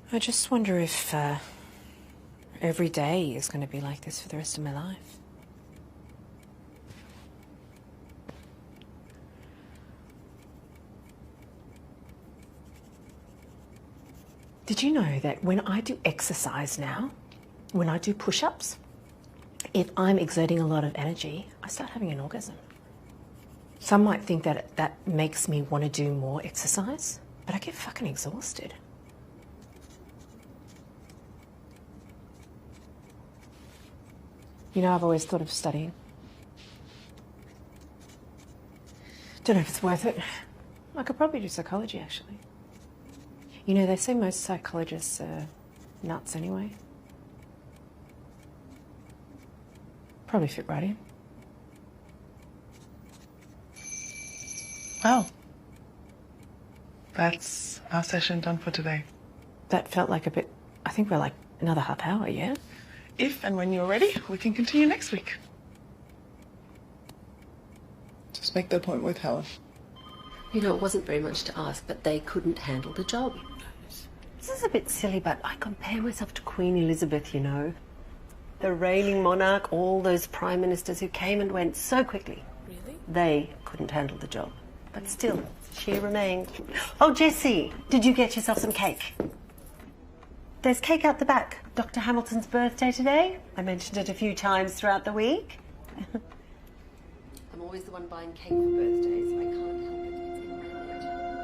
I just wonder if every day is going to be like this for the rest of my life. Did you know that when I do exercise now, when I do push-ups, if I'm exerting a lot of energy, I start having an orgasm. Some might think that that makes me want to do more exercise, but I get fucking exhausted. You know, I've always thought of studying. Don't know if it's worth it. I could probably do psychology, actually. You know, they say most psychologists are nuts anyway. Probably fit right in. Well, that's our session done for today. That felt like a bit... I think we're like another half hour, yeah? If and when you're ready, we can continue next week. Just make that point with Helen. You know, it wasn't very much to ask, but they couldn't handle the job. This is a bit silly, but I compare myself to Queen Elizabeth, you know. The reigning monarch, all those prime ministers who came and went so quickly. Really? They couldn't handle the job. But still, she remained. Oh, Jessie, did you get yourself some cake? There's cake out the back. Dr. Hamilton's birthday today. I mentioned it a few times throughout the week. I'm always the one buying cake for birthdays. I can't help it. It's in my nature.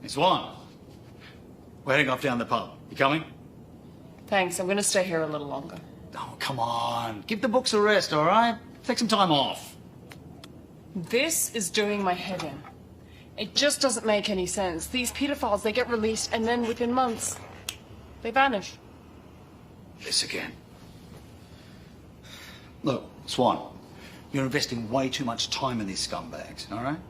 Swan, we're heading off down the pub. You coming? Thanks, I'm going to stay here a little longer. Oh, come on. Give the books a rest, all right? Take some time off. This is doing my head in. It just doesn't make any sense. These pedophiles, they get released, and then within months, they vanish. This again. Look, Swan, you're investing way too much time in these scumbags, all right?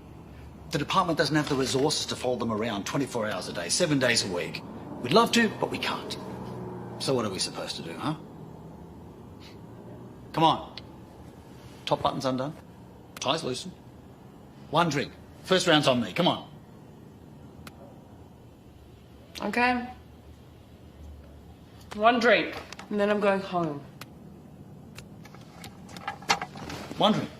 The department doesn't have the resources to follow them around 24 hours a day, 7 days a week. We'd love to, but we can't. So what are we supposed to do, huh? Come on. Top button's undone. Ties loosened. One drink. First round's on me. Come on. Okay. One drink, and then I'm going home. One drink.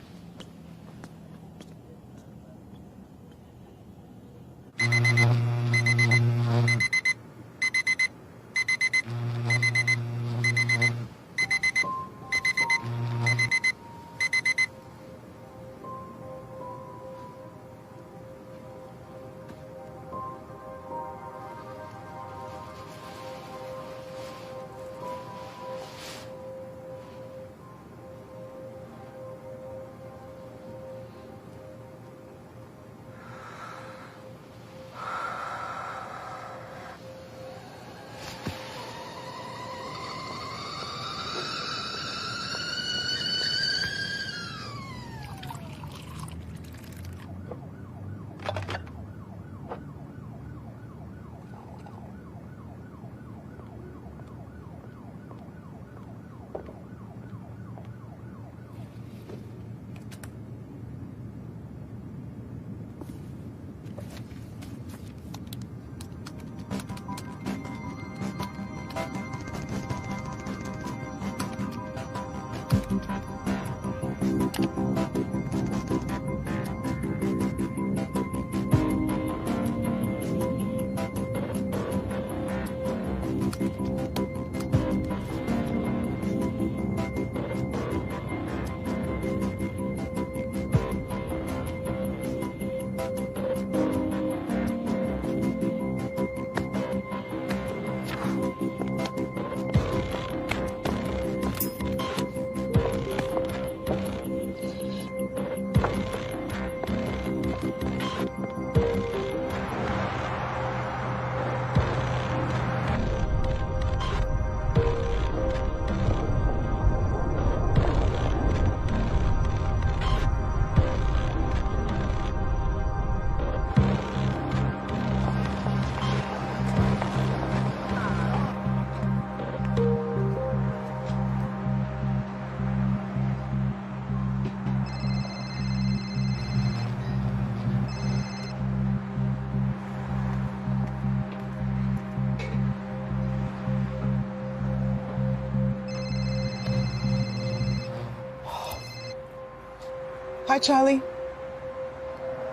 Hi, Charlie.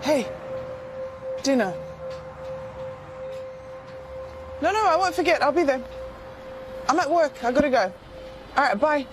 Hey, dinner. No, I won't forget. I'll be there. I'm at work. I gotta go. All right, bye.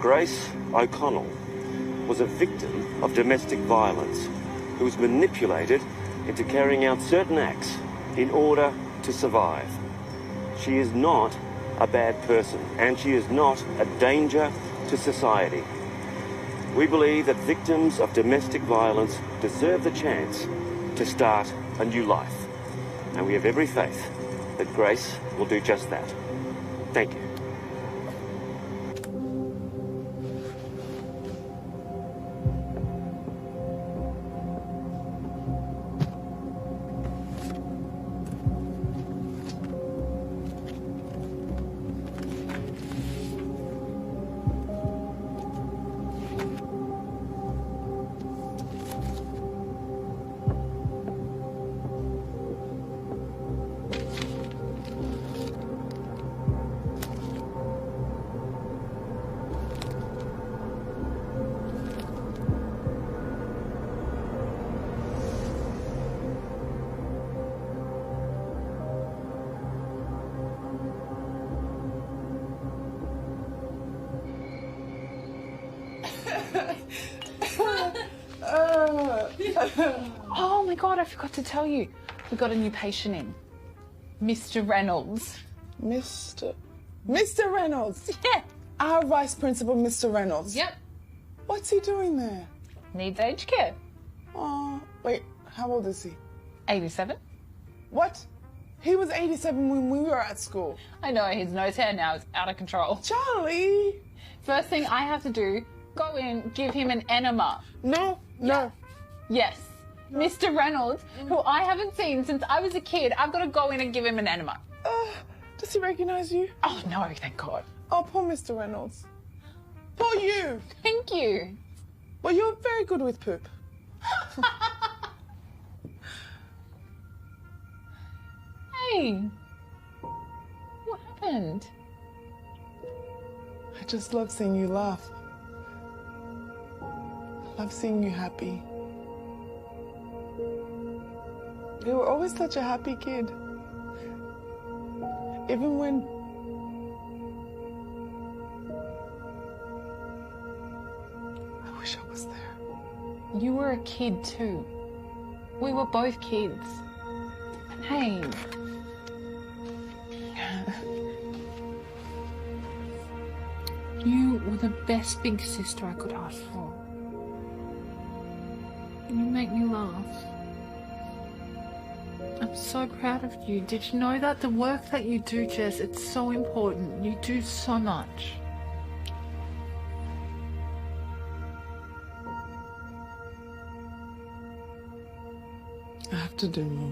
Grace O'Connell was a victim of domestic violence who was manipulated into carrying out certain acts in order to survive. She is not a bad person, and she is not a danger to society. We believe that victims of domestic violence deserve the chance to start a new life. And we have every faith that Grace will do just that. Thank you. Oh my God, I forgot to tell you. We got a new patient in. Mr. Reynolds. Mr. Reynolds? Yeah. Our Vice Principal, Mr. Reynolds? Yep. What's he doing there? Needs aged care. Oh, wait, how old is he? 87. What? He was 87 when we were at school. I know, his nose hair now is out of control. Charlie! First thing I have to do, go in, give him an enema. No. Yes. Mr. Reynolds, who I haven't seen since I was a kid, I've got to go in and give him an enema. Does he recognize you? Oh, no, thank God. Oh, poor Mr. Reynolds. Poor you. Thank you. Well, you're very good with poop. Hey. What happened? I just love seeing you laugh. I love seeing you happy. You were always such a happy kid. Even when... I wish I was there. You were a kid too. We were both kids. Hey. You were the best big sister I could ask for. You make me laugh. I'm so proud of you. Did you know that the work that you do, Jess, it's so important. You do so much. I have to do more.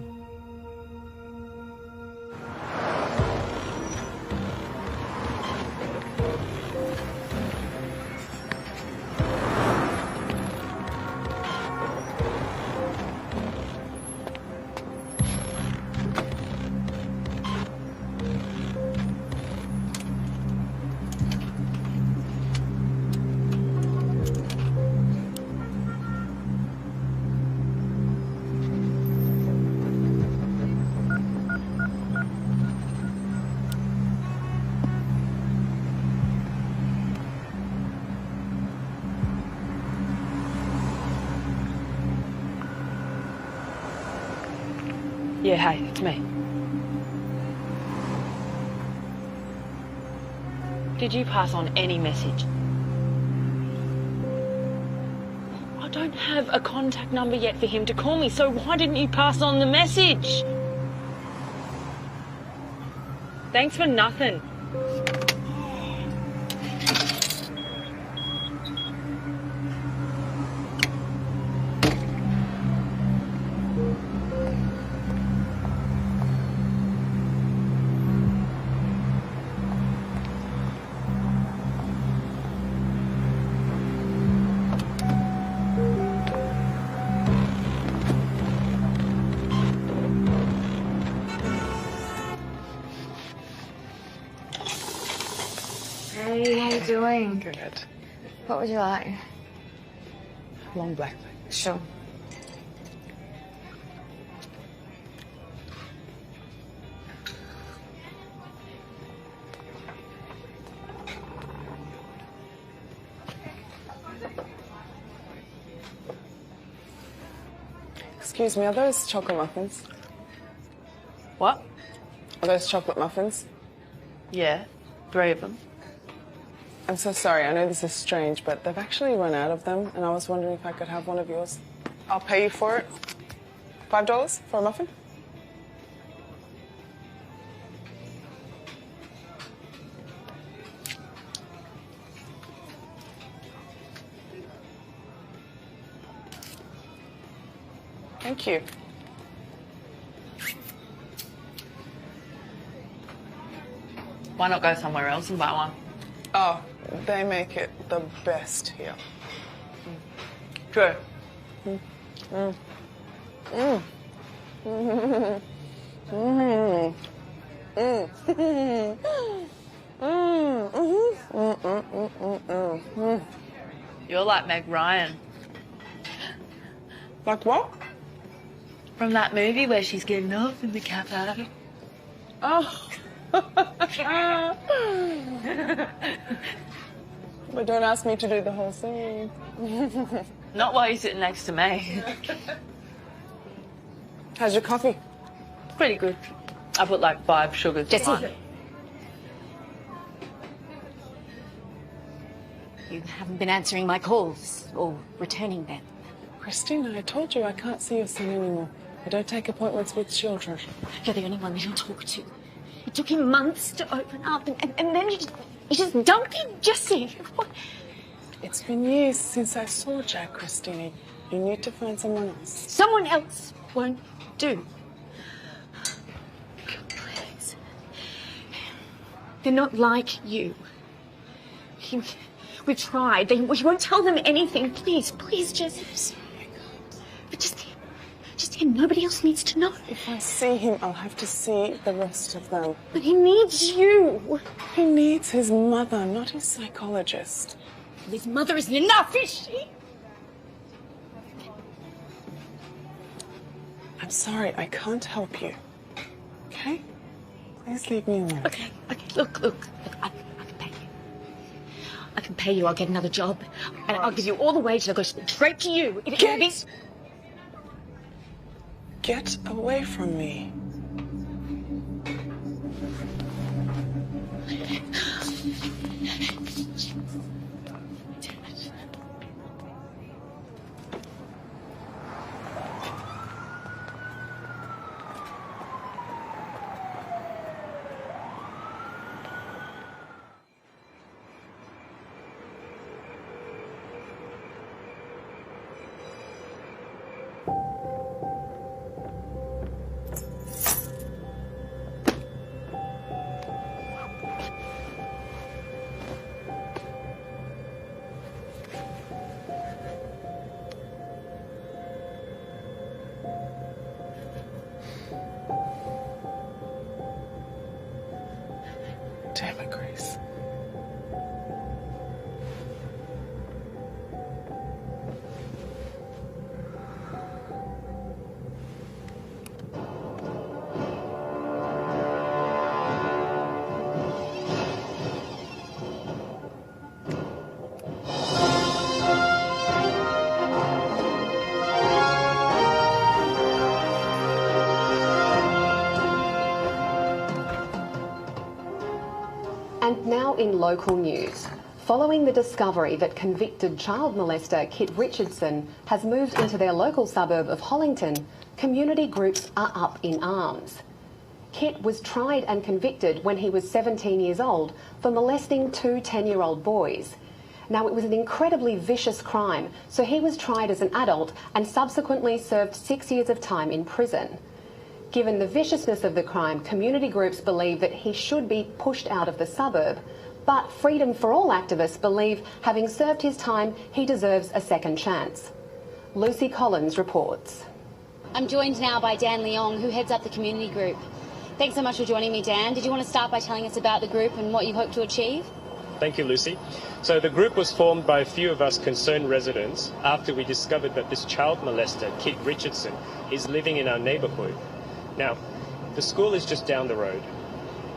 Yeah, hey, it's me. Did you pass on any message? I don't have a contact number yet for him to call me, so why didn't you pass on the message? Thanks for nothing. Hey, how you doing? Good. What would you like? Long black, please. Sure. Excuse me, are those chocolate muffins? What? Are those chocolate muffins? Yeah, 3 of them. I'm so sorry, I know this is strange, but they've actually run out of them, and I was wondering if I could have one of yours. I'll pay you for it. $5 for a muffin? Thank you. Why not go somewhere else and buy one? Oh, they make it the best here. True. Mm. Mm. Mm. Mm. Mm. Mm. Mm. You're like Meg Ryan. Like what? From that movie where she's getting off in the cafe. Oh. But don't ask me to do the whole thing. Not while you're sitting next to me. How's your coffee? Pretty good. I put like 5 sugars in mine. You haven't been answering my calls or returning them. Christina, I told you I can't see your son anymore. I don't take appointments with children. You're the only one that he'll talk to. It took him months to open up, and then you just dumped him, Jesse. What? It's been years since I saw Jack, Christina. You need to find someone else. Someone else won't do. Please. They're not like you. We've tried. We won't tell them anything. Please, please, Jesse. But just him. Nobody else needs to know. If I see him, I'll have to see the rest of them. But he needs you. He needs his mother, not his psychologist. His mother isn't enough, is she? I'm sorry, I can't help you. Okay? Please leave me alone. Okay. Look, I can pay you. I can pay you. I'll get another job. And I'll give you all the wages. I'll go straight to you. Get away from me. Damn it, Grace. And now in local news. Following the discovery that convicted child molester Kit Richardson has moved into their local suburb of Hollington, community groups are up in arms. Kit was tried and convicted when he was 17 years old for molesting 2 10-year-old boys. Now, it was an incredibly vicious crime, so he was tried as an adult and subsequently served 6 years of time in prison. Given the viciousness of the crime, community groups believe that he should be pushed out of the suburb, but Freedom for All activists believe, having served his time, he deserves a second chance. Lucy Collins reports. I'm joined now by Dan Leong, who heads up the community group. Thanks so much for joining me, Dan. Did you want to start by telling us about the group and what you hope to achieve? Thank you, Lucy. So the group was formed by a few of us concerned residents after we discovered that this child molester, Kit Richardson, is living in our neighbourhood. Now, the school is just down the road,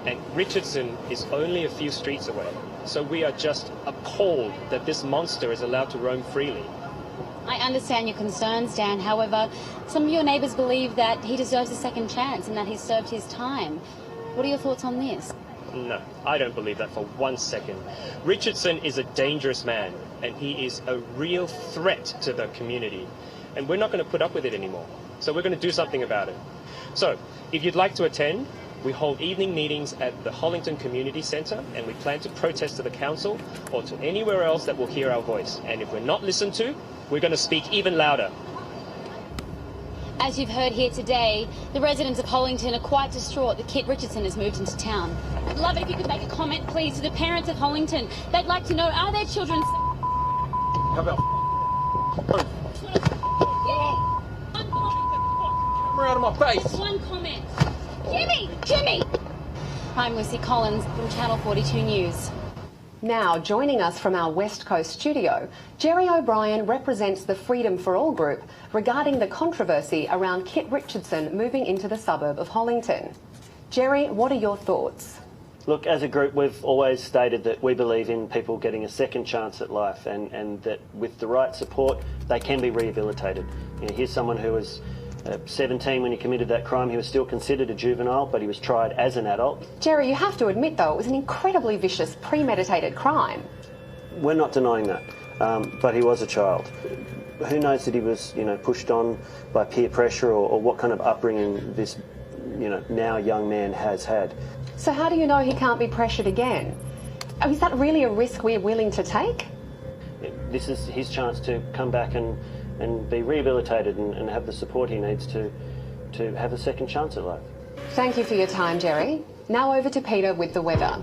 and Richardson is only a few streets away, so we are just appalled that this monster is allowed to roam freely. I understand your concerns, Dan. However, some of your neighbours believe that he deserves a second chance and that he's served his time. What are your thoughts on this? No, I don't believe that for 1 second. Richardson is a dangerous man, and he is a real threat to the community. And we're not going to put up with it anymore. So we're going to do something about it. So, if you'd like to attend, we hold evening meetings at the Hollington Community Centre, and we plan to protest to the council or to anywhere else that will hear our voice. And if we're not listened to, we're going to speak even louder. As you've heard here today, the residents of Hollington are quite distraught that Kit Richardson has moved into town. I'd love it if you could make a comment, please, to the parents of Hollington. They'd like to know, are their children... How about... Camera out of my face! Just one comment. Jimmy! I'm Lucy Collins from Channel 42 News. Now, joining us from our West Coast studio, Jerry O'Brien represents the Freedom for All group regarding the controversy around Kit Richardson moving into the suburb of Hollington. Jerry, what are your thoughts? Look, as a group, we've always stated that we believe in people getting a second chance at life, and that with the right support, they can be rehabilitated. You know, here's someone who was 17 when he committed that crime. He was still considered a juvenile, but he was tried as an adult. Jerry, you have to admit, though, it was an incredibly vicious, premeditated crime. We're not denying that, but he was a child. Who knows that he was, pushed on by peer pressure or what kind of upbringing this, now young man has had. So how do you know he can't be pressured again? Is that really a risk we're willing to take? This is his chance to come back and be rehabilitated and have the support he needs to have a second chance at life. Thank you for your time, Jerry. Now over to Peter with the weather.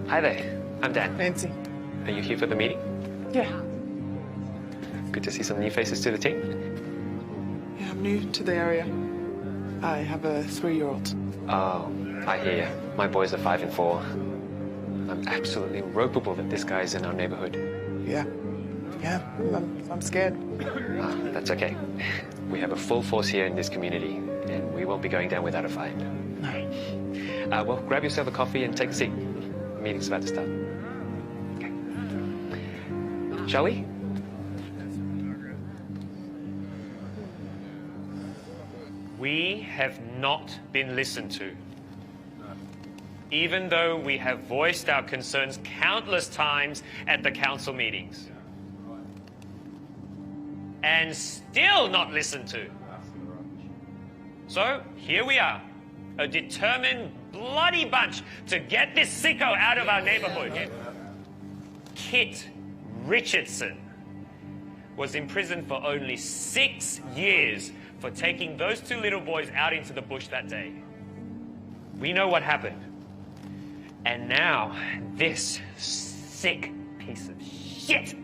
Hi there, I'm Dan. Nancy. Are you here for the meeting? Yeah. Good to see some new faces to the team. Yeah, I'm new to the area. I have a 3-year-old. Oh, I hear you. My boys are 5 and 4. I'm absolutely ropeable that this guy's in our neighborhood. Yeah. Yeah, I'm scared. That's okay. We have a full force here in this community, and we won't be going down without a fight. No. Well, grab yourself a coffee and take a seat. The meeting's about to start. Okay. Shall we? We have not been listened to. Even though we have voiced our concerns countless times at the council meetings. And still not listened to. So, here we are. A determined, bloody bunch to get this sicko out of our neighborhood. Kit Richardson was imprisoned for only 6 years for taking those 2 little boys out into the bush that day. We know what happened. And now, this sick piece of shit shit!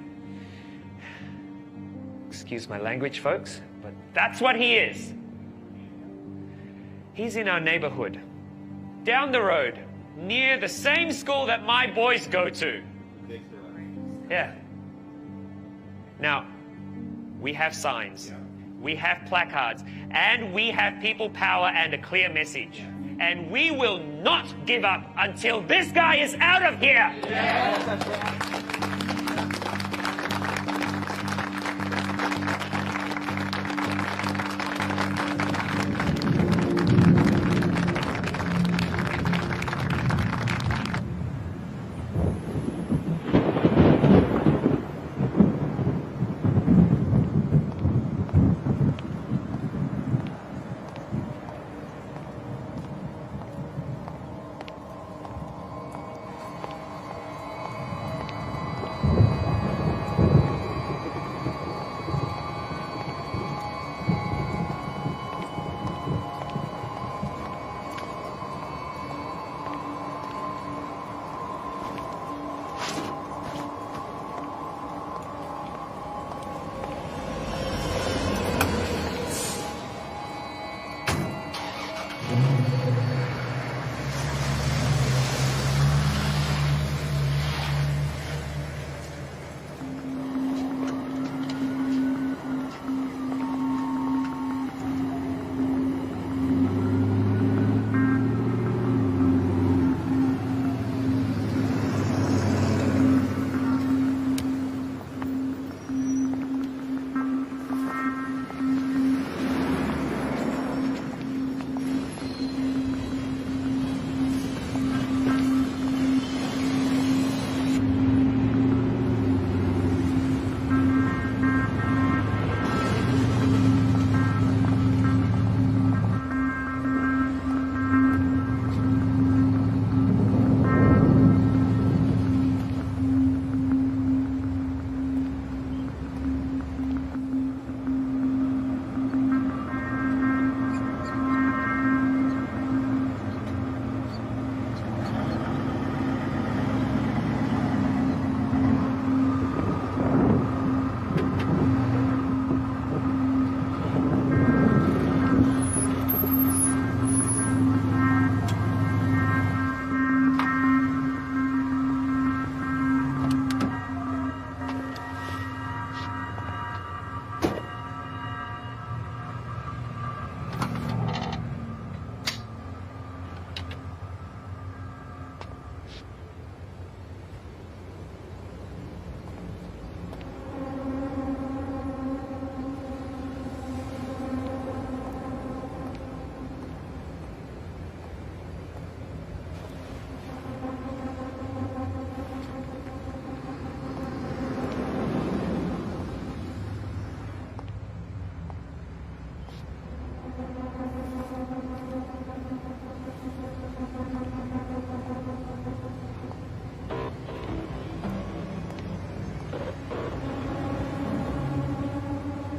Excuse my language, folks, but that's what he is. He's in our neighborhood, down the road, near the same school that my boys go to. Yeah. Now, we have signs, we have placards, and we have people power and a clear message. And we will not give up until this guy is out of here!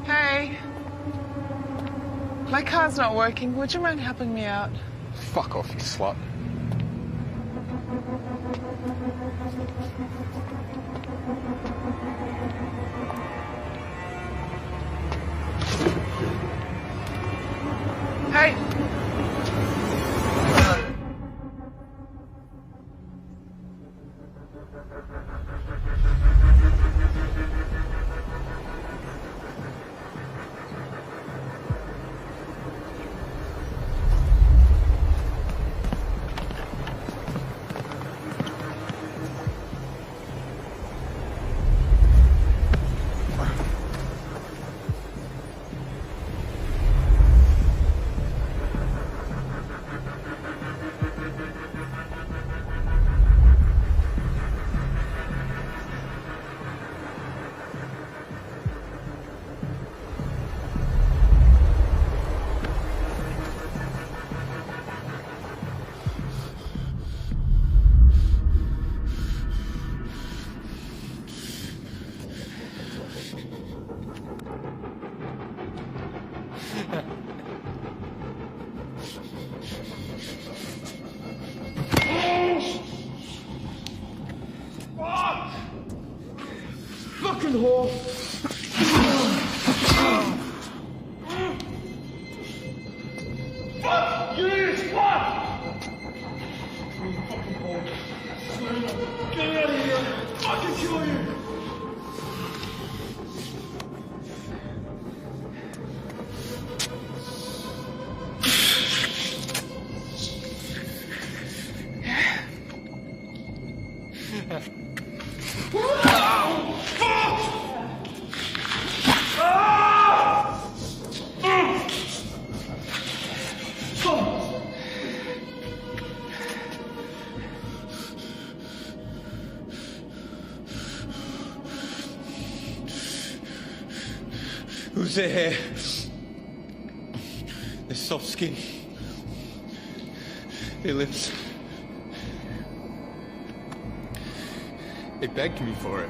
Hey. My car's not working. Would you mind helping me out? Fuck off, you slut. Hey. fucking whore. Fuck you! Fuck! Get out of here! I'll fucking kill you! Who's their hair? Their soft skin. Their lips. They begged me for it.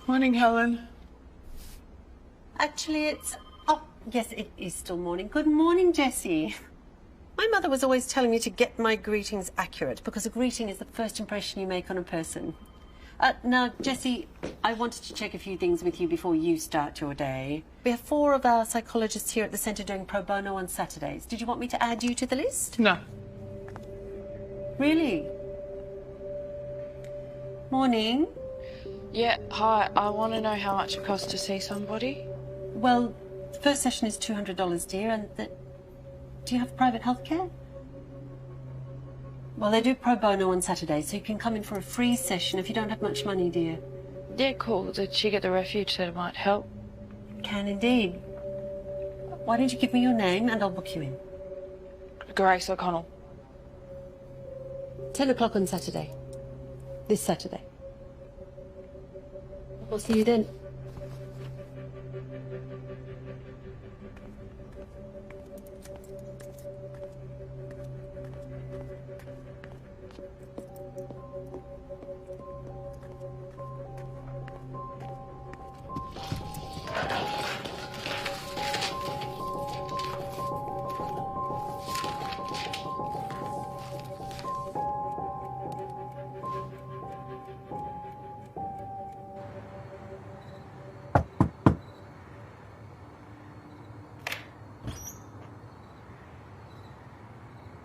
Morning, Helen. Actually, it's... Oh, yes, it is still morning. Good morning, Jessie. My mother was always telling me to get my greetings accurate because a greeting is the first impression you make on a person. Now, Jessie, I wanted to check a few things with you before you start your day. We have 4 of our psychologists here at the centre doing pro bono on Saturdays. Did you want me to add you to the list? No. Really? Morning. Yeah, hi. I want to know how much it costs to see somebody. Well, the first session is $200, dear, and do you have private health care? Well, they do pro bono on Saturdays, so you can come in for a free session if you don't have much money, dear. Yeah, cool. Did she get the refuge that it might help? Can indeed. Why don't you give me your name and I'll book you in? Grace O'Connell. 10 o'clock on Saturday. This Saturday. We'll see you then.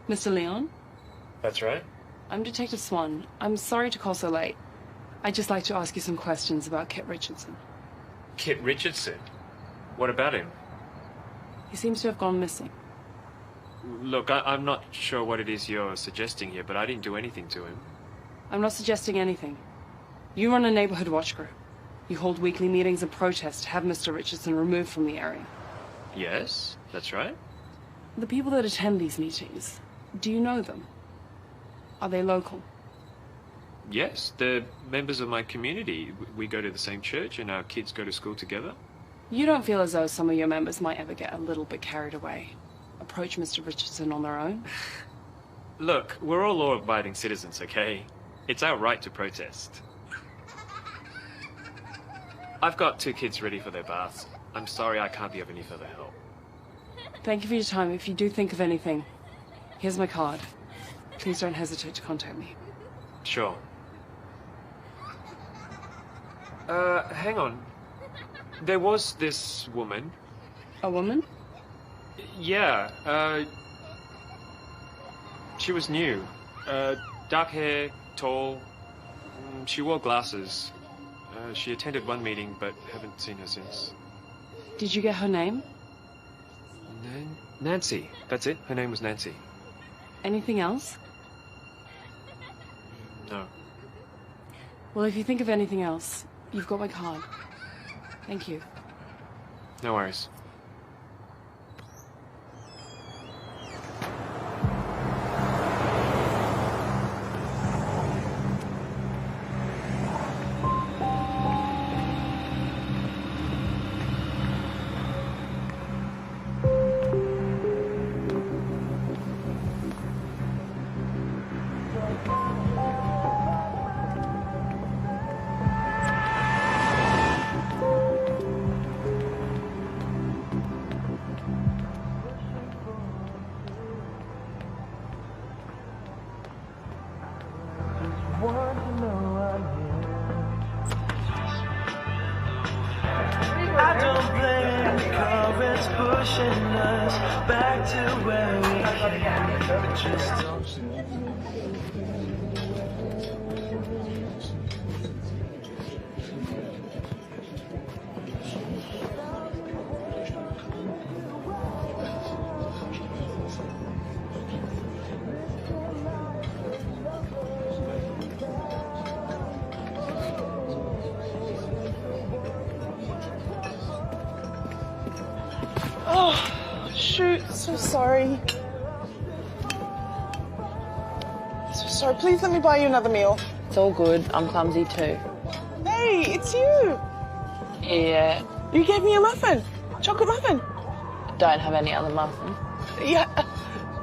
Mr. Leon? That's right. I'm Detective Swan. I'm sorry to call so late. I'd just like to ask you some questions about Kit Richardson. Kit Richardson? What about him? He seems to have gone missing. Look, I'm not sure what it is you're suggesting here, but I didn't do anything to him. I'm not suggesting anything. You run a neighborhood watch group. You hold weekly meetings and protest to have Mr. Richardson removed from the area. Yes, that's right. The people that attend these meetings, do you know them? Are they local? Yes, they're members of my community. We go to the same church and our kids go to school together. You don't feel as though some of your members might ever get a little bit carried away? Approach Mr. Richardson on their own? Look, we're all law-abiding citizens, okay? It's our right to protest. I've got 2 kids ready for their baths. I'm sorry I can't be of any further help. Thank you for your time. If you do think of anything, here's my card. Please don't hesitate to contact me. Sure. Hang on. There was this woman. A woman? Yeah, she was new. Dark hair, tall. She wore glasses. She attended one meeting, but haven't seen her since. Did you get her name? Nancy. That's it. Her name was Nancy. Anything else? No. Well, if you think of anything else, you've got my card. Thank you. No worries. I don't blame the currents pushing us back to where we came, but just don't. Oh, shoot. So sorry. So sorry. Please let me buy you another meal. It's all good. I'm clumsy too. Hey, it's you. Yeah. You gave me a muffin. Chocolate muffin. Don't have any other muffin. Yeah,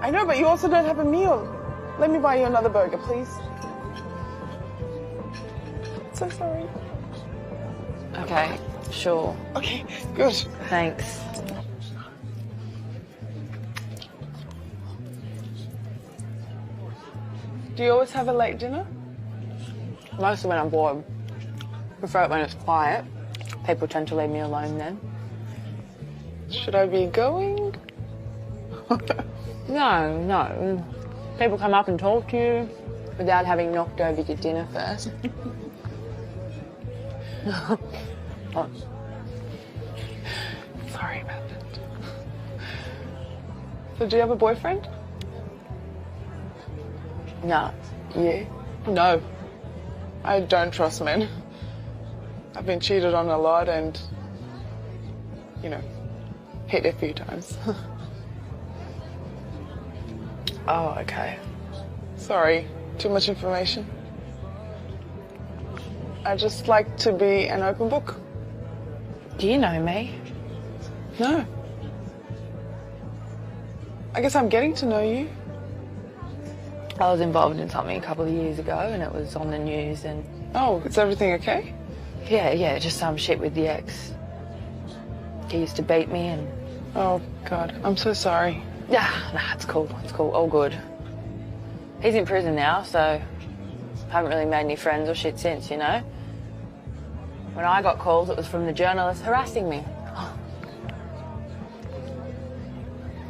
I know, but you also don't have a meal. Let me buy you another burger, please. So sorry. Okay, sure. Okay, good. Thanks. Do you always have a late dinner? Mostly when I'm bored. Prefer it when it's quiet. People tend to leave me alone then. Should I be going? No. People come up and talk to you without having knocked over your dinner first. Oh. Sorry about that. So do you have a boyfriend? No. You? No. I don't trust men. I've been cheated on a lot and, you know, hit a few times. Oh, okay. Sorry, too much information. I just like to be an open book. Do you know me? No. I guess I'm getting to know you. I was involved in something a couple of years ago and it was on the news and... Oh, is everything okay? Yeah, just some shit with the ex. He used to beat me and... Oh, God, I'm so sorry. Yeah, nah, it's cool, all good. He's in prison now, so I haven't really made any friends or shit since, you know? When I got calls, it was from the journalists harassing me.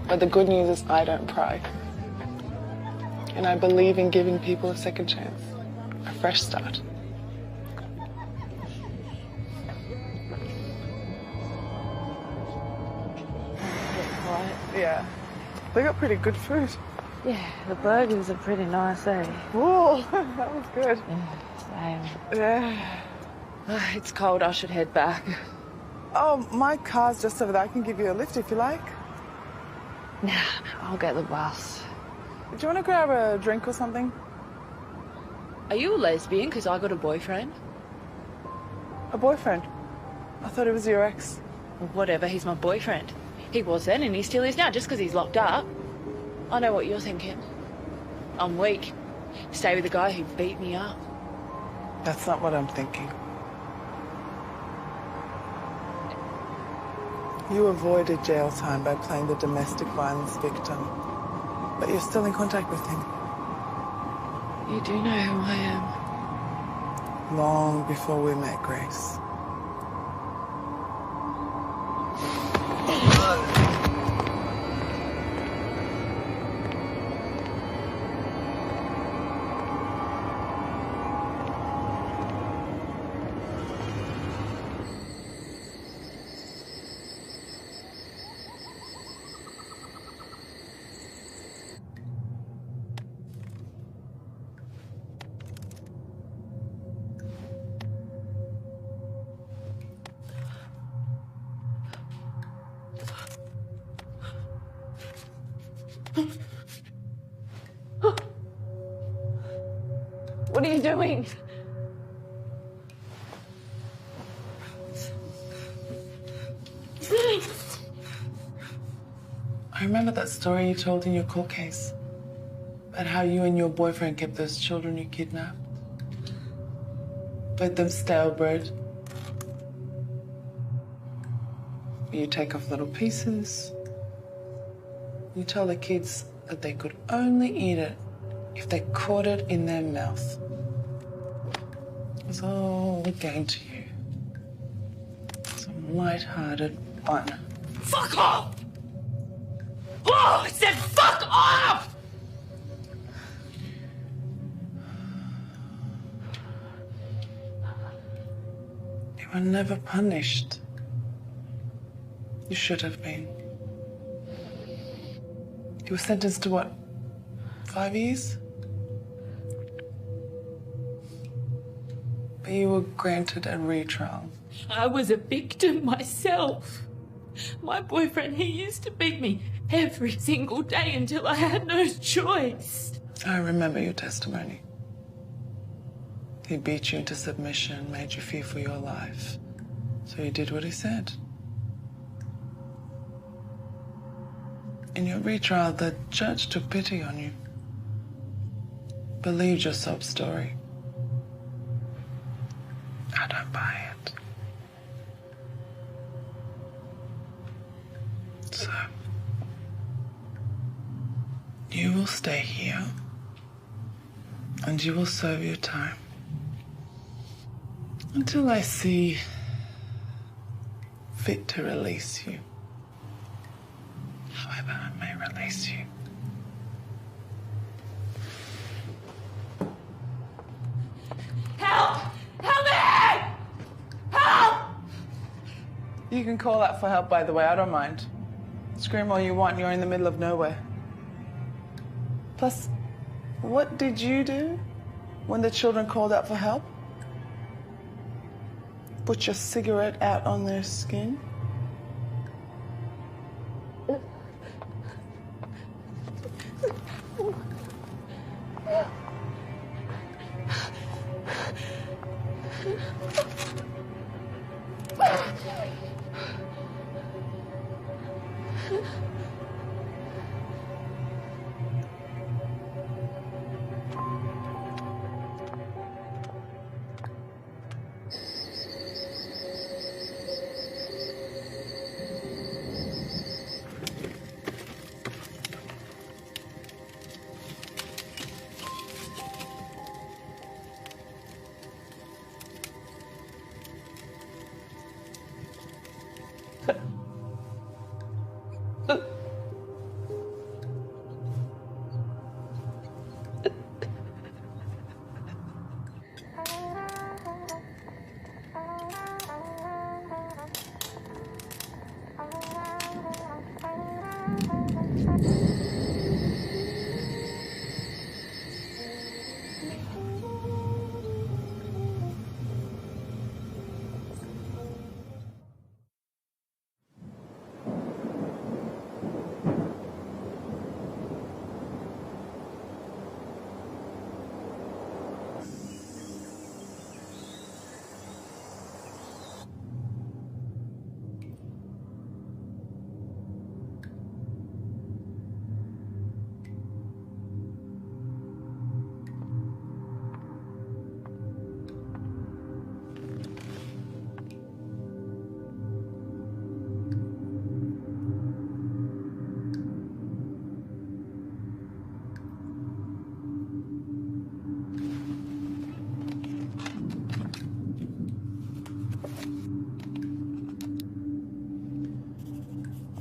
But the good news is I don't pry. And I believe in giving people a second chance, a fresh start. Yeah. They got pretty good food. Yeah, the burgers are pretty nice, eh? Whoa, that was good. Same. Yeah. It's cold, I should head back. Oh, my car's just over there. I can give you a lift if you like. Nah, I'll get the bus. Do you want to grab a drink or something? Are you a lesbian? Because I got a boyfriend. A boyfriend? I thought it was your ex. Well, whatever, he's my boyfriend. He was then and he still is now, just because he's locked up. I know what you're thinking. I'm weak. Stay with the guy who beat me up. That's not what I'm thinking. You avoided jail time by playing the domestic violence victim, but you're still in contact with him. You do know who I am. Long before we met, Grace. What are you doing? I remember that story you told in your court case about how you and your boyfriend kept those children you kidnapped. Fed them stale bread. You take off little pieces. You tell the kids that they could only eat it if they caught it in their mouth. It was all a game to you. Some light-hearted fun. Fuck off! Oh, I said fuck off! You were never punished. You should have been. You were sentenced to what? 5 years? But you were granted a retrial. I was a victim myself. My boyfriend, he used to beat me every single day until I had no choice. I remember your testimony. He beat you into submission, made you fear for your life. So you did what he said. In your retrial, the judge took pity on you. Believed your sob story. I don't buy it. So, you will stay here and you will serve your time until I see fit to release you. However, I may release you. Help! Help me! Help! You can call out for help, by the way, I don't mind. Scream all you want, you're in the middle of nowhere. Plus, what did you do when the children called out for help? Put your cigarette out on their skin?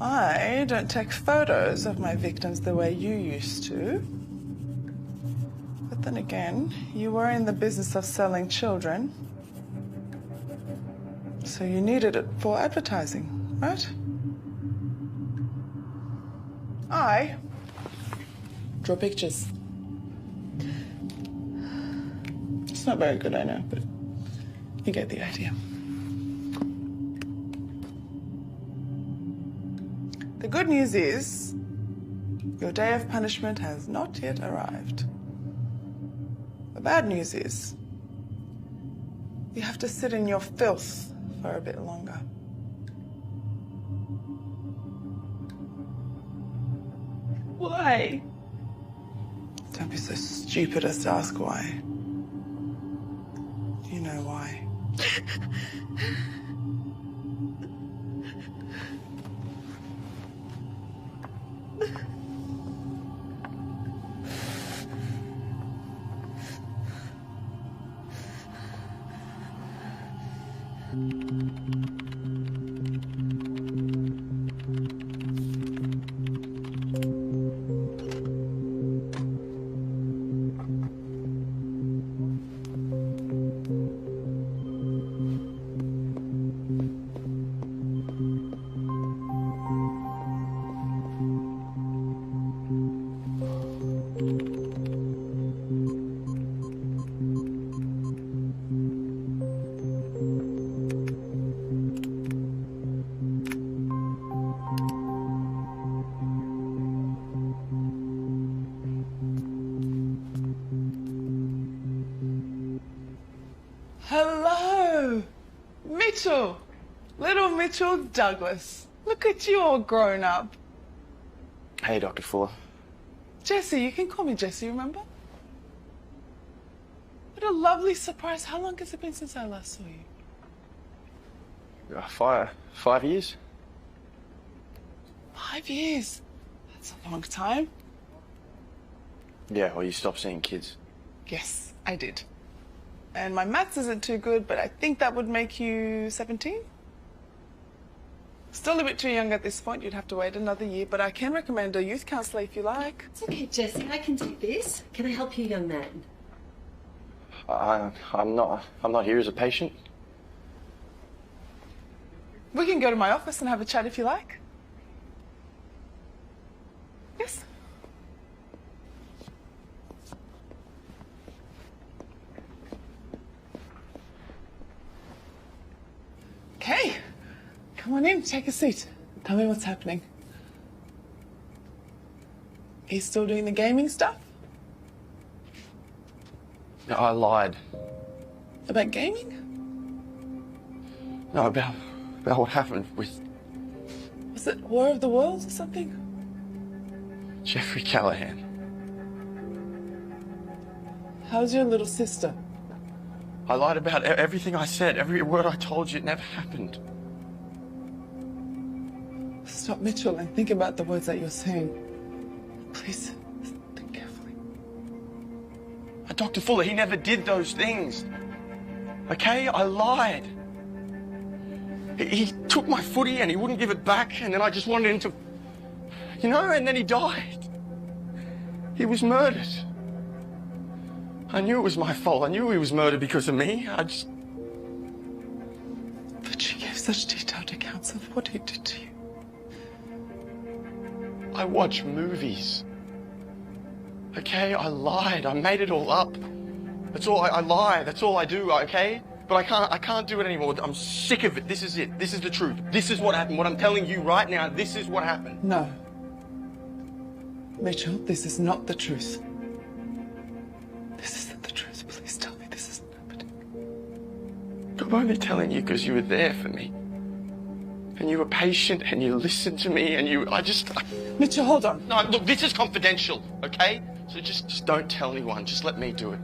I don't take photos of my victims the way you used to. But then again, you were in the business of selling children. So you needed it for advertising, right? I draw pictures. It's not very good, I know, but you get the idea. The good news is, your day of punishment has not yet arrived. The bad news is, you have to sit in your filth for a bit longer. Why? Don't be so stupid as to ask why. You know why. Hello, Mitchell. Little Mitchell Douglas. Look at you all grown up. Hey, Dr. Fuller. Jessie, you can call me Jessie, remember? What a lovely surprise. How long has it been since I last saw you? 5 years? 5 years? That's a long time. Yeah, well, you stopped seeing kids. Yes, I did. And my maths isn't too good, but I think that would make you 17? Still a bit too young at this point. You'd have to wait another year, but I can recommend a youth counsellor if you like. It's okay, Jessie. I can do this. Can I help you, young man? I'm not here as a patient. We can go to my office and have a chat if you like. Yes? Okay. Come on in, take a seat. Tell me what's happening. Are you still doing the gaming stuff? No, I lied. About gaming? No, about what happened with Was it War of the Worlds or something? Jeffrey Callahan. How's your little sister? I lied about everything I said, every word I told you. It never happened. Stop, Mitchell, and think about the words that you're saying. Please, think carefully. Dr. Fuller, he never did those things. Okay? I lied. He took my footy and he wouldn't give it back, and then I just wanted him to... You know, and then he died. He was murdered. I knew it was my fault. I knew he was murdered because of me. But she gave such detailed accounts of what he did to you. I watch movies. Okay? I lied. I made it all up. That's all. I lie. That's all I do, okay? But I can't do it anymore. I'm sick of it. This is it. This is the truth. This is what happened. What I'm telling you right now, this is what happened. No. Mitchell, this is not the truth. This isn't the truth. Please tell me this isn't happening. I'm only telling you because you were there for me. And you were patient and you listened to me and Mitchell, hold on. No, look, this is confidential, okay? So just don't tell anyone. Just let me do it.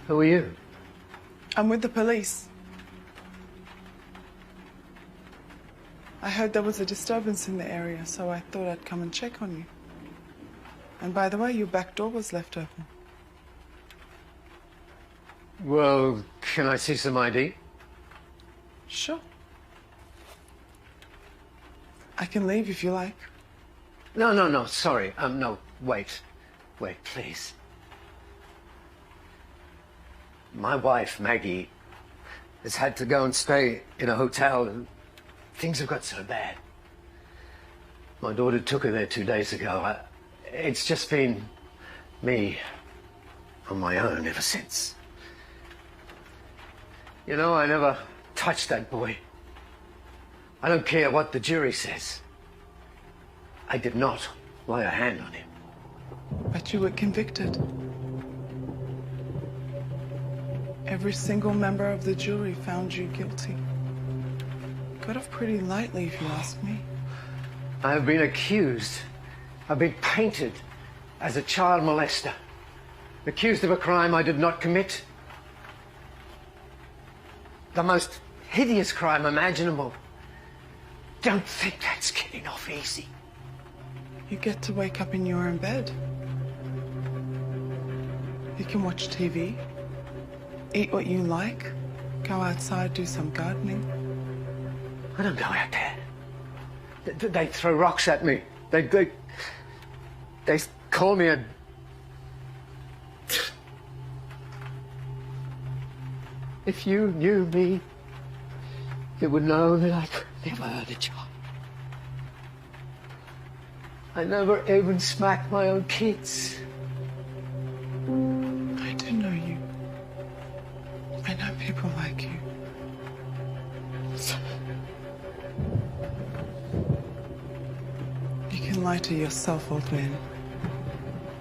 Who are you? I'm with the police. I heard there was a disturbance in the area, so I thought I'd come and check on you. And by the way, your back door was left open. Well, can I see some ID? Sure. I can leave if you like. No, sorry. No, wait. Wait, please. My wife, Maggie, has had to go and stay in a hotel, and things have got so bad. My daughter took her there 2 days ago. It's just been me on my own ever since. You know, I never touched that boy. I don't care what the jury says. I did not lay a hand on him. But you were convicted. Every single member of the jury found you guilty. Got off pretty lightly, if you ask me. I have been accused. I've been painted as a child molester. Accused of a crime I did not commit. The most hideous crime imaginable. Don't think that's getting off easy. You get to wake up in your own bed. You can watch TV, eat what you like, go outside, do some gardening. I don't go out there. They throw rocks at me. They call me a... If you knew me, you would know that I could never hurt a child. I never even smacked my own kids. I do know you. I know people like you. You can lie to yourself, old man,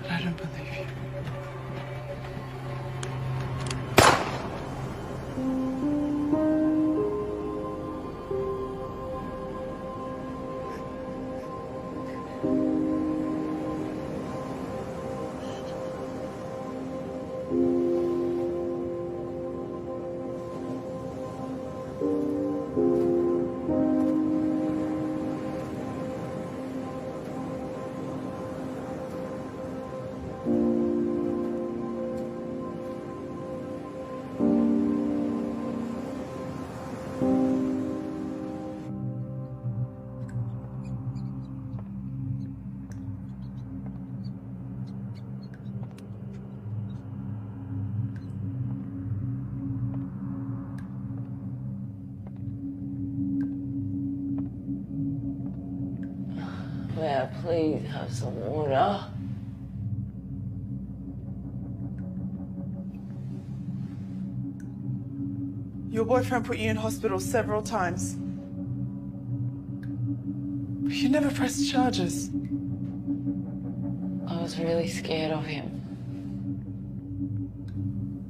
but I don't believe you. May I please have some water? Your boyfriend put you in hospital several times. But you never pressed charges. I was really scared of him.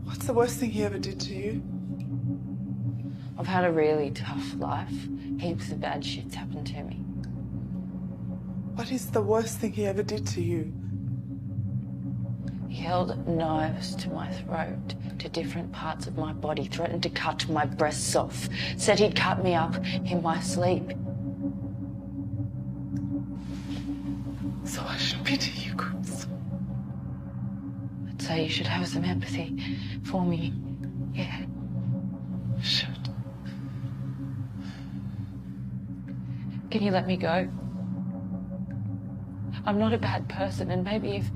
What's the worst thing he ever did to you? I've had a really tough life. Heaps of bad shit's happened to me. What is the worst thing he ever did to you? He held knives to my throat, to different parts of my body, threatened to cut my breasts off, said he'd cut me up in my sleep. So I should pity you, Chris. I'd say you should have some empathy for me. Yeah. Should. Can you let me go? I'm not a bad person, and maybe if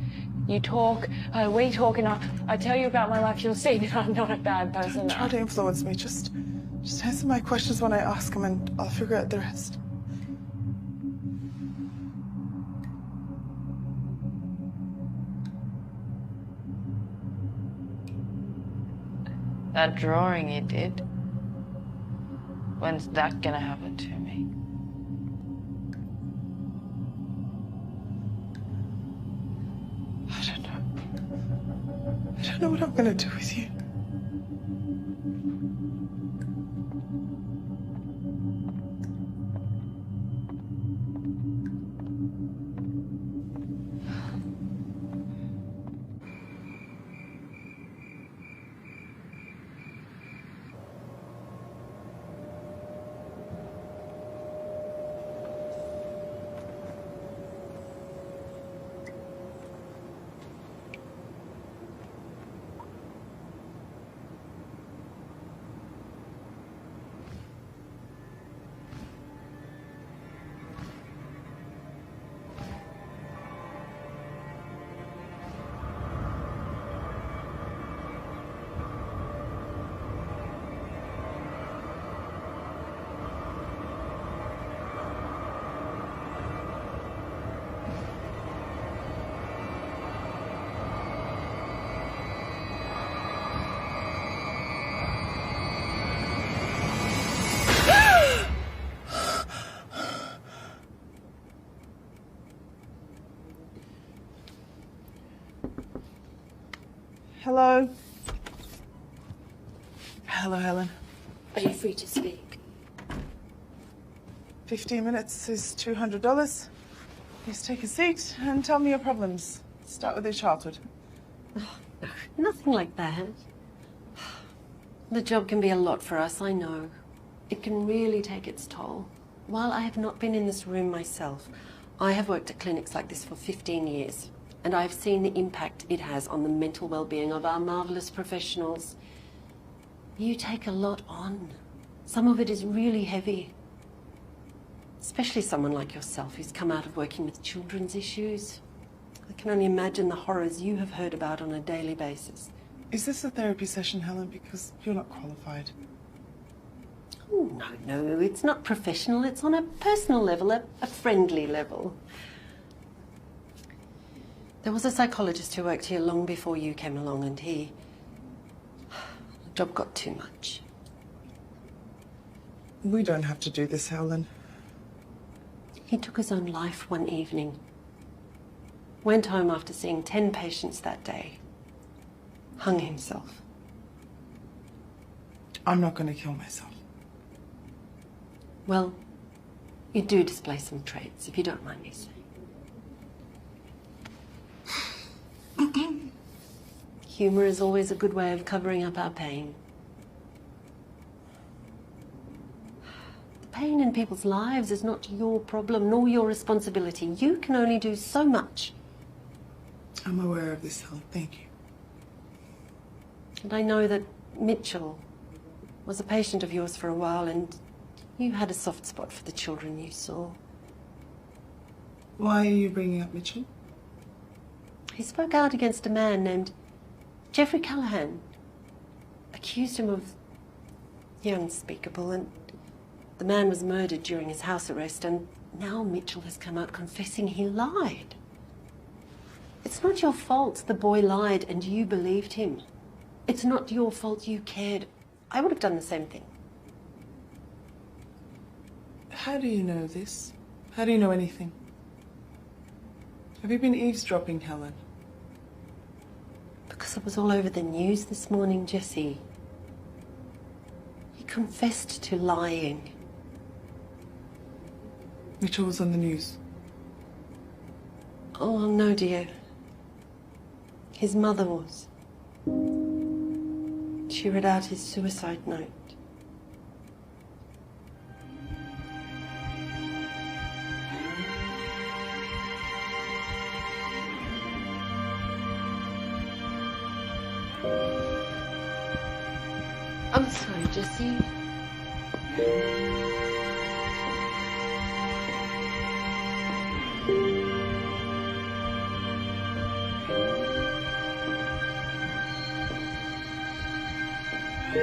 you talk, we talk, and I tell you about my life, you'll see that I'm not a bad person. Don't try to influence me. Just answer my questions when I ask them, and I'll figure out the rest. That drawing you did, when's that gonna happen to me? I don't know. I don't know what I'm gonna do with you. Hello. Hello, Helen. Are you free to speak? 15 minutes is $200. Please take a seat and tell me your problems. Start with your childhood. Oh, no, nothing like that. The job can be a lot for us, I know. It can really take its toll. While I have not been in this room myself, I have worked at clinics like this for 15 years, and I've seen the impact it has on the mental well-being of our marvellous professionals. You take a lot on. Some of it is really heavy. Especially someone like yourself who's come out of working with children's issues. I can only imagine the horrors you have heard about on a daily basis. Is this a therapy session, Helen? Because you're not qualified. Oh, no, it's not professional. It's on a personal level, a friendly level. There was a psychologist who worked here long before you came along, and the job got too much. We don't have to do this, Helen. He took his own life one evening. Went home after seeing 10 patients that day. Hung himself. I'm not going to kill myself. Well, you do display some traits, if you don't mind me saying. Humour is always a good way of covering up our pain. The pain in people's lives is not your problem nor your responsibility. You can only do so much. I'm aware of this, Helen. Thank you. And I know that Mitchell was a patient of yours for a while, and you had a soft spot for the children you saw. Why are you bringing up Mitchell? He spoke out against a man named Jeffrey Callahan. Accused him of the unspeakable, and the man was murdered during his house arrest, and now Mitchell has come out confessing he lied. It's not your fault the boy lied and you believed him. It's not your fault you cared. I would have done the same thing. How do you know this? How do you know anything? Have you been eavesdropping, Helen? Because it was all over the news this morning, Jessie. He confessed to lying. Mitchell was on the news. Oh, no, dear. His mother was. She read out his suicide note. I'm sorry, Jessie. What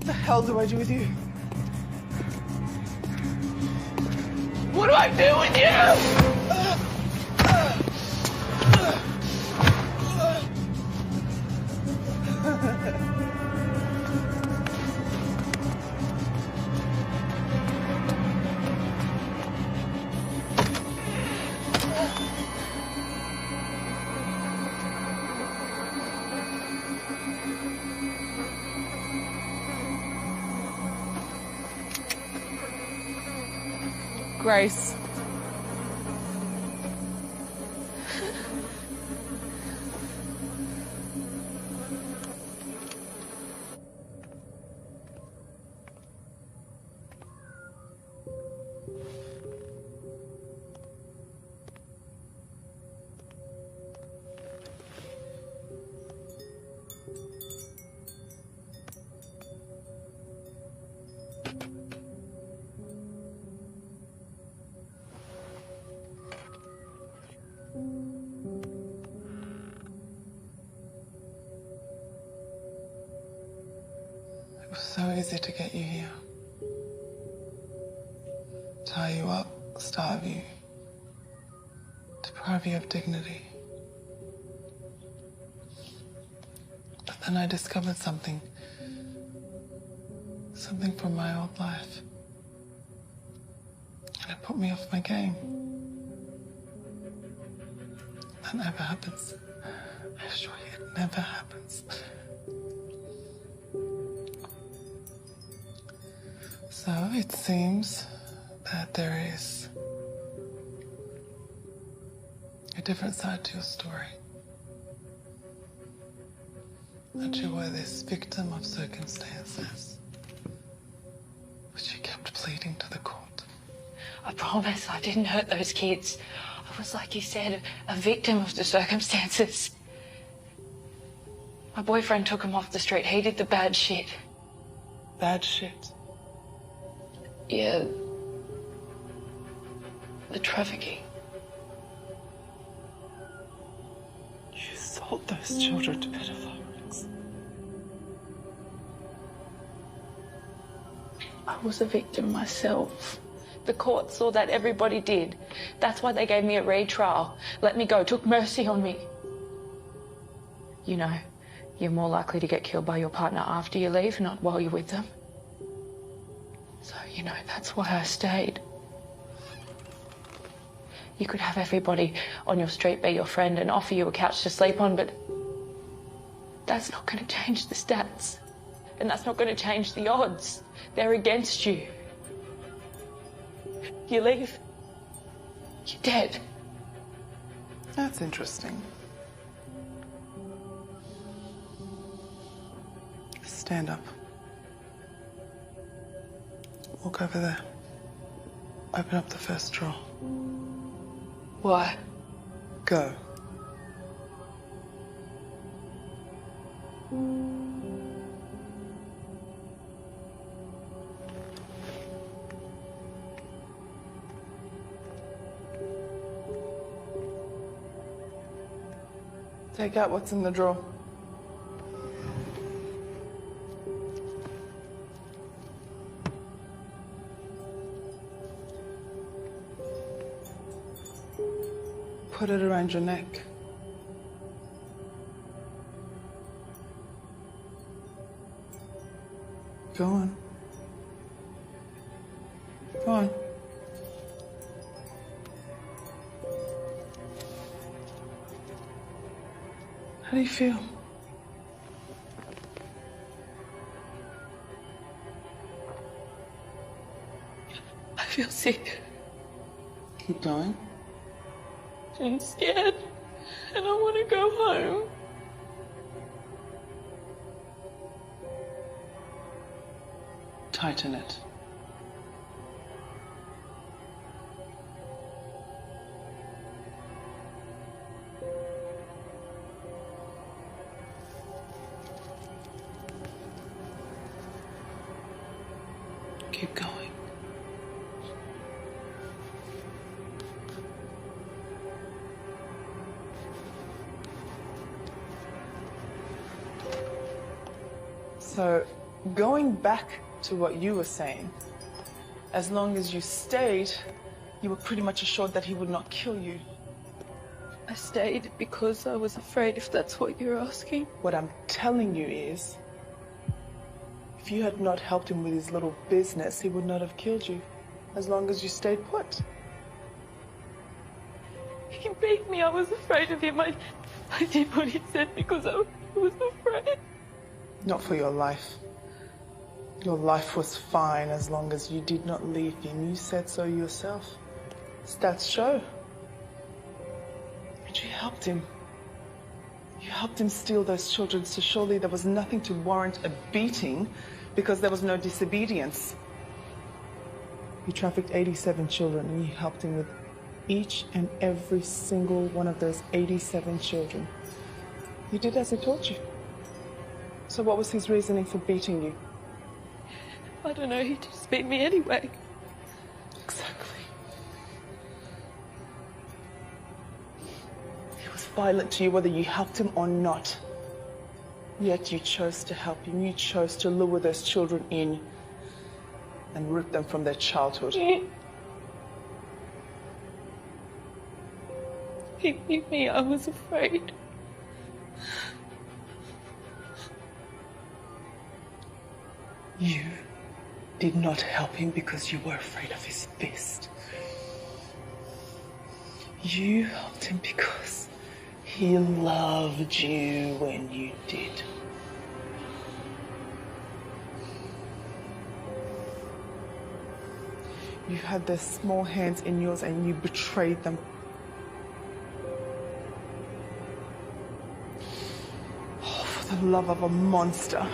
the hell do I do with you? What do I do with you? Grace. It was so easy to get you here. Tie you up, starve you, deprive you of dignity. But then I discovered something from my old life. And it put me off my game. That never happens. I assure you, it never happens. So it seems that there is a different side to your story. That you were this victim of circumstances, which you kept pleading to the court. I promise I didn't hurt those kids. I was, like you said, a victim of the circumstances. My boyfriend took them off the street. He did the bad shit. Bad shit? Yeah. The trafficking. You sold those children to pedophiles. I was a victim myself. The court saw that, everybody did. That's why they gave me a retrial. Let me go, took mercy on me. You know, you're more likely to get killed by your partner after you leave, not while you're with them. So, you know, that's why I stayed. You could have everybody on your street be your friend and offer you a couch to sleep on, but that's not going to change the stats. And that's not going to change the odds. They're against you. You leave, you're dead. That's interesting. Stand up. Walk over there. Open up the first drawer. Why? Go. Take out what's in the drawer. Put it around your neck. Go on. Go on. How do you feel? I feel sick. Keep going. I'm scared. And I want to go home. Tighten it. Keep going. So, going back to what you were saying, as long as you stayed, you were pretty much assured that he would not kill you. I stayed because I was afraid, if that's what you're asking. What I'm telling you is, if you had not helped him with his little business, he would not have killed you, as long as you stayed put. He beat me. I was afraid of him. I did what he said because I was afraid. Not for your life. Your life was fine as long as you did not leave him. You said so yourself. Stats show. But you helped him. You helped him steal those children, so surely there was nothing to warrant a beating because there was no disobedience. You trafficked 87 children and you helped him with each and every single one of those 87 children. You did as he taught you. So what was his reasoning for beating you? I don't know, he just beat me anyway. Exactly. He was violent to you whether you helped him or not. Yet you chose to help him. You chose to lure those children in and rip them from their childhood. He beat me, I was afraid. You did not help him because you were afraid of his fist. You helped him because he loved you when you did. You had their small hands in yours and you betrayed them. Oh, for the love of a monster.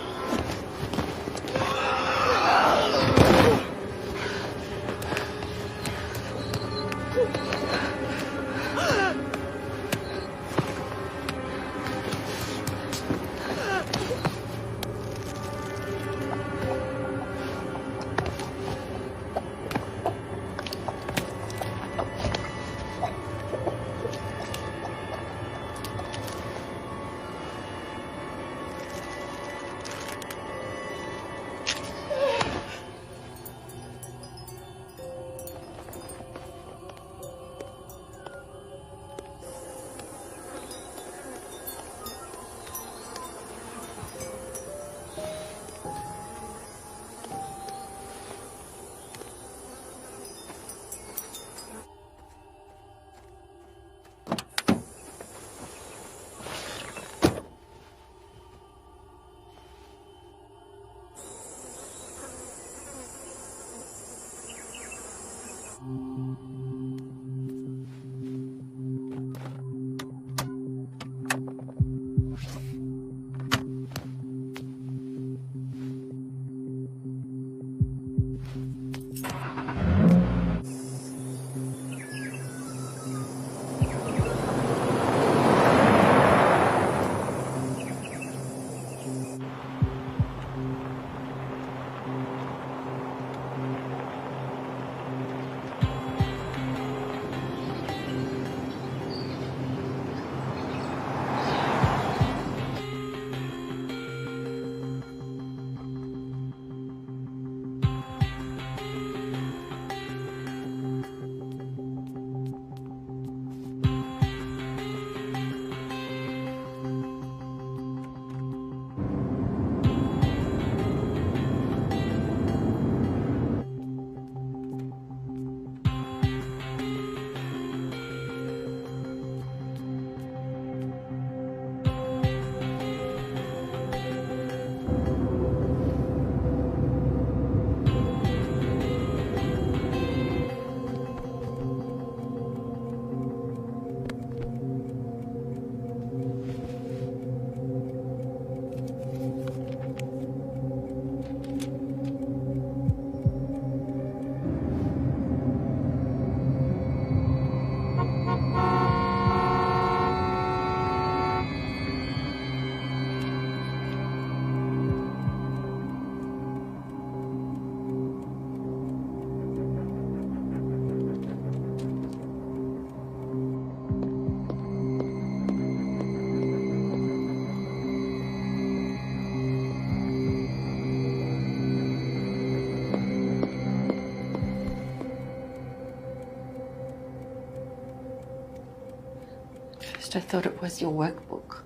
first I thought it was your workbook.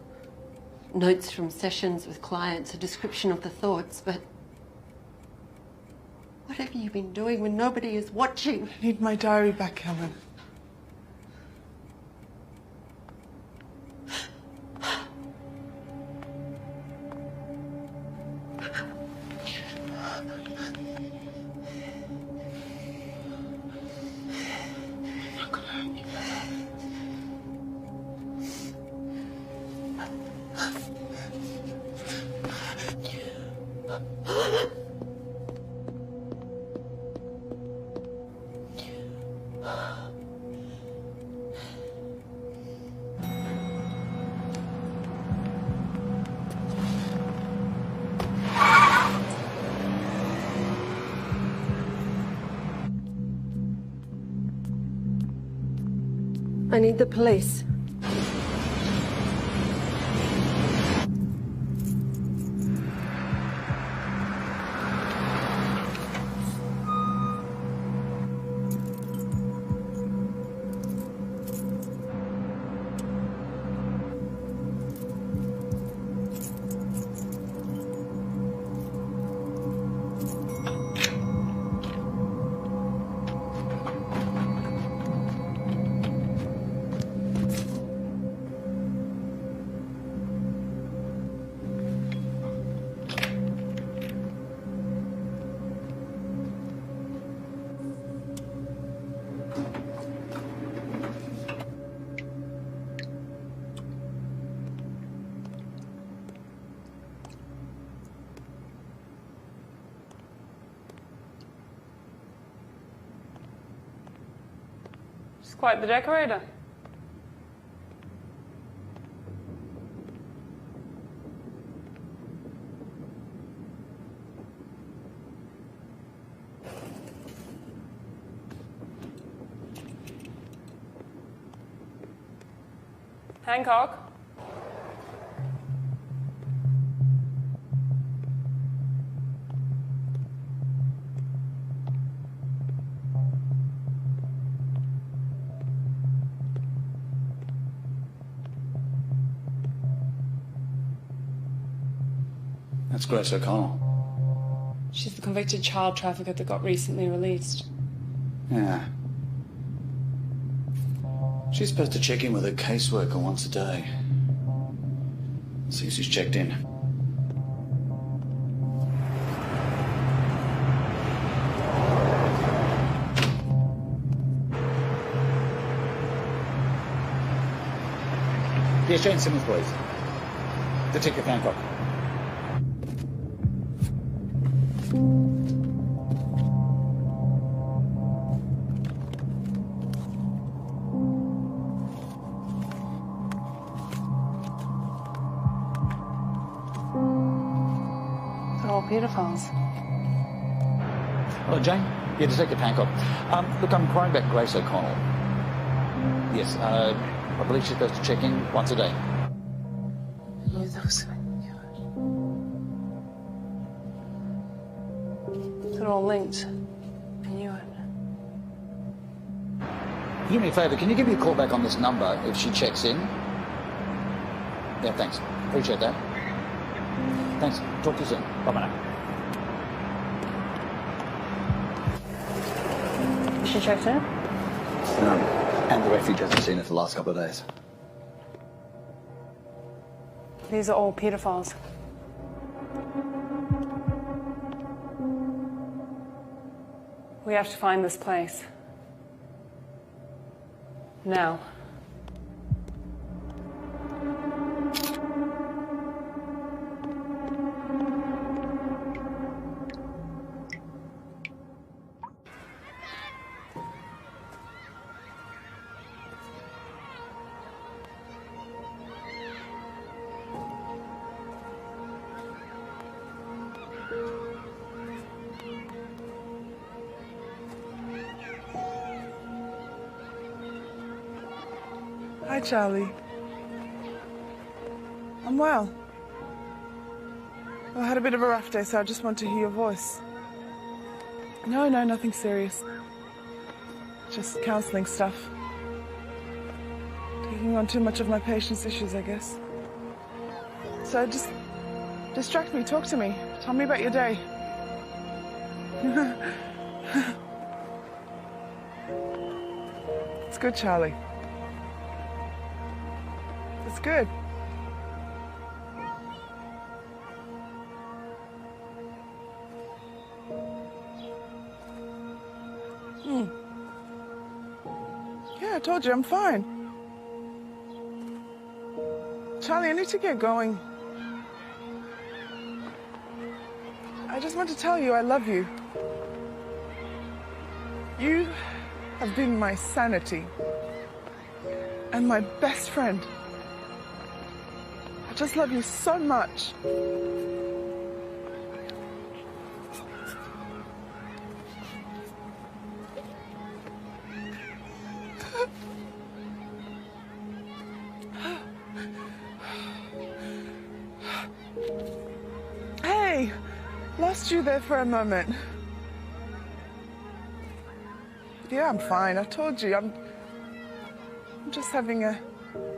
Notes from sessions with clients, a description of the thoughts, but what have you been doing when nobody is watching? I need my diary back, Kevin. I need the police. She's quite the decorator. Hancock. That's Grace O'Connell. She's the convicted child trafficker that got recently released. Yeah. She's supposed to check in with her caseworker once a day. See if she's checked in. Yes, Jane Simmons, please. Detective Hancock. They're all pedophiles. Hello, Jane. Yeah, Detective Hancock. Look, I'm inquiring about Grace O'Connell. Yes, I believe she's supposed to check in once a day. They're all linked. I knew it. Do me a favour, can you give me a call back on this number if she checks in? Yeah, thanks. Appreciate that. Thanks. Talk to you soon. Bye-bye now. She checked in? And the refuge hasn't seen it for the last couple of days. These are all pedophiles. We have to find this place. Now. Hi, Charlie. I'm well. I had a bit of a rough day, so I just want to hear your voice. No, nothing serious. Just counselling stuff. Taking taking on too much of my patient's issues, I guess. So just distract me, talk to me, tell me about your day. It's good, Charlie. It's good. Yeah, I told you, I'm fine. Charlie, I need to get going. I just want to tell you I love you. You have been my sanity and my best friend. I just love you so much. Hey, lost you there for a moment. Yeah, I'm fine. I told you, I'm just having a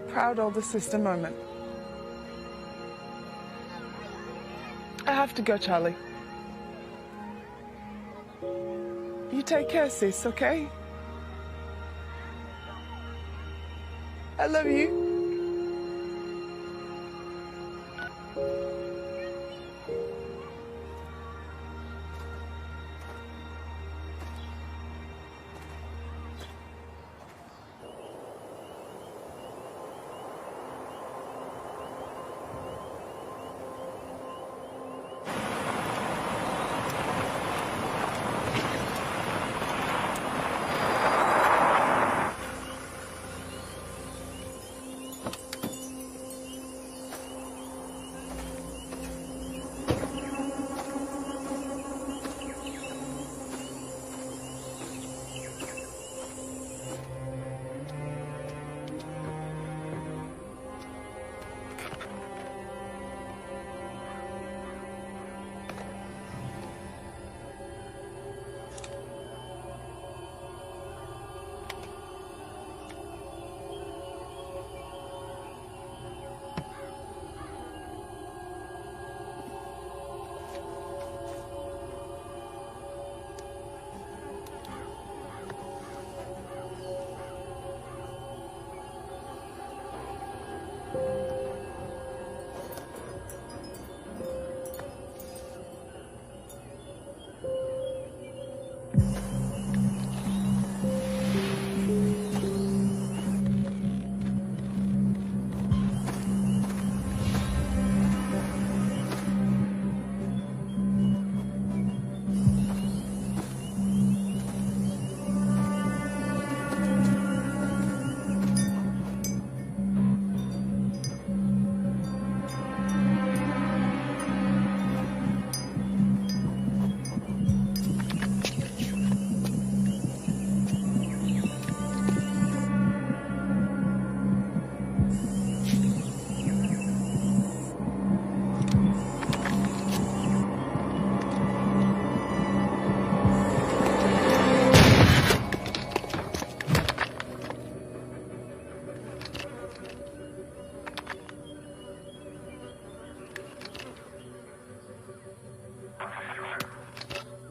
proud older sister moment. I have to go, Charlie. You take care, sis, okay? I love you.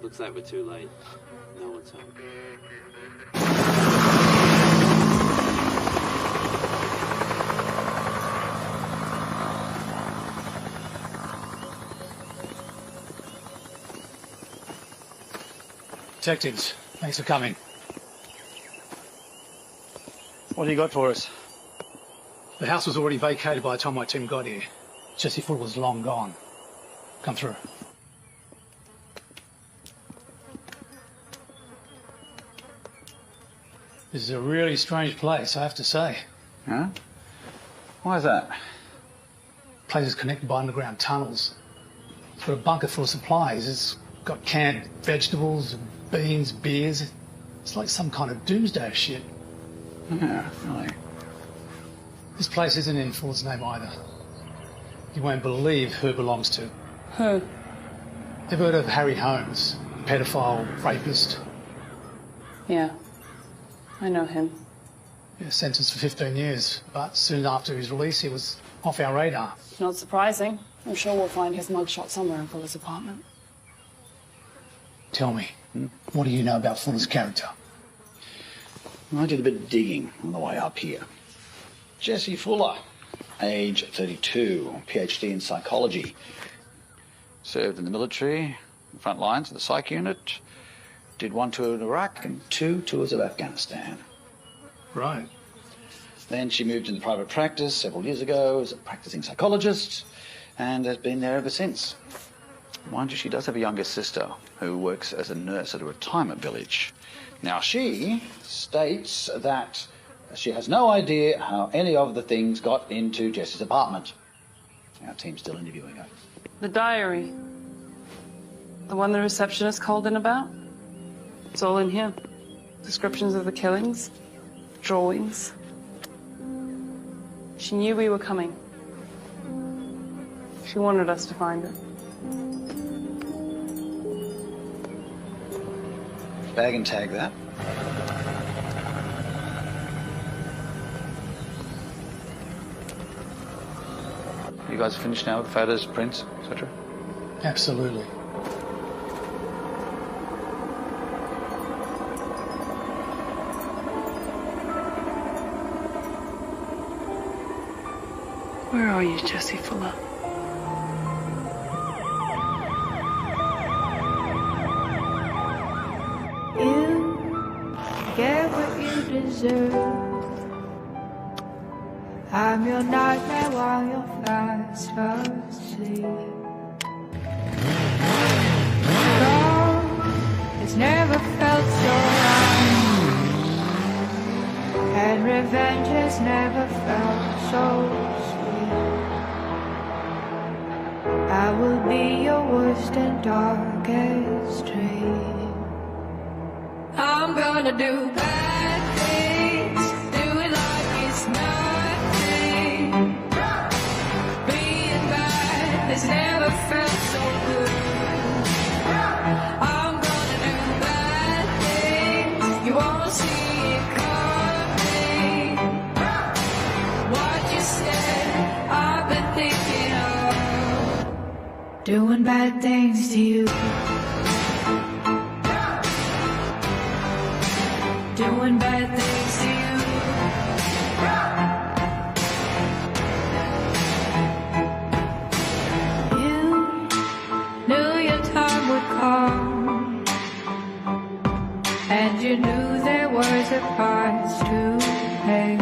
Looks like we're too late. No one's home. Detectives, thanks for coming. What do you got for us? The house was already vacated by the time my team got here. Jesse Foote was long gone. Come through. This is a really strange place, I have to say. Huh? Why is that? The place is connected by underground tunnels. It's got a bunker full of supplies. It's got canned vegetables, beans, beers. It's like some kind of doomsday shit. Yeah, really. This place isn't in Ford's name either. You won't believe who it belongs to. Who? Ever heard of Harry Holmes? Pedophile, rapist. Yeah, I know him. Sentenced for 15 years, but soon after his release, he was off our radar. Not surprising. I'm sure we'll find his mugshot somewhere in Fuller's apartment. Tell me, what do you know about Fuller's character? I did a bit of digging on the way up here. Jesse Fuller, age 32, PhD in psychology. Served in the military, the front lines of the psych unit. Did 1 tour in Iraq and 2 tours of Afghanistan. Right. Then she moved into private practice several years ago as a practicing psychologist and has been there ever since. Mind you, she does have a younger sister who works as a nurse at a retirement village. Now, she states that she has no idea how any of the things got into Jess's apartment. Our team's still interviewing her. The diary. The one the receptionist called in about? It's all in here. Descriptions of the killings, drawings. She knew we were coming. She wanted us to find it. Bag and tag that. You guys finished now with photos, prints, etc.? Absolutely. Where are you, Jesse Fuller? You get what you deserve. I'm your nightmare while you're fast asleep. Love has never felt so right, and revenge has never felt so sweet. I will be your worst and darkest dream. I'm gonna do bad things, do it like it's nothing. Being bad has never felt so good. I'm gonna do bad things, you won't see it coming. What you said, I've been thinking of doing bad things to you. Doing bad things to you. You knew your time would come, and you knew there was a price to pay.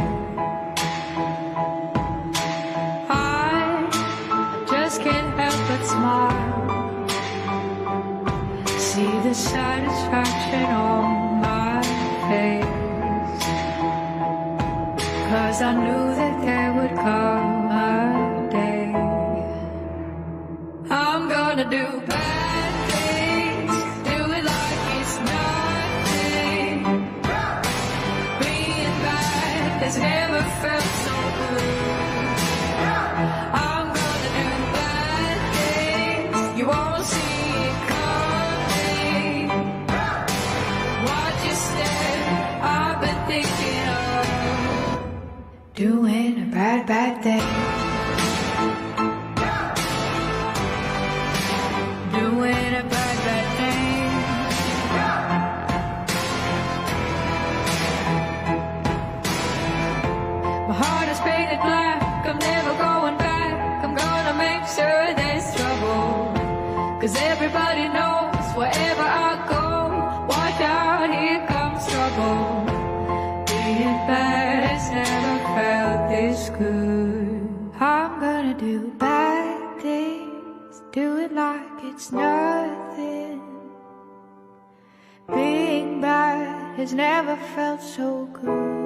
I just can't help but smile, see the satisfaction on my face, 'cause I knew that there would come a day. I'm gonna do bad things, do it like it's nothing. Being bad has never felt so good. I'm gonna do bad things, you won't see it coming. What you said, I've been thinking of doing a bad, bad thing. Doing a bad, bad thing. My heart is painted black, I'm never going back. I'm gonna make sure there's trouble, 'cause everybody knows wherever I go, watch out, here comes trouble. Being bad has never felt this good. I'm gonna do bad things, do it like it's nothing. Being bad has never felt so good.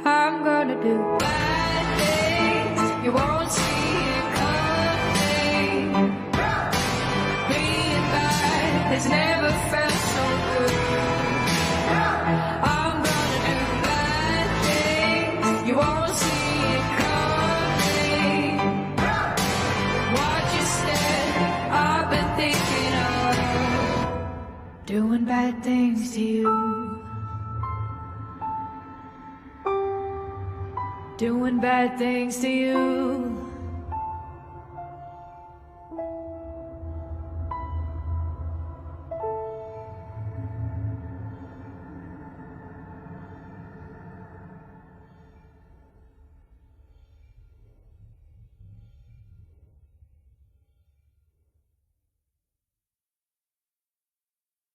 I'm gonna do bad things, you won't see it coming. Being bad has never felt so good. I'm gonna do bad things, you won't see it coming. What you said, I've been thinking of doing bad things to you. doing bad things to you.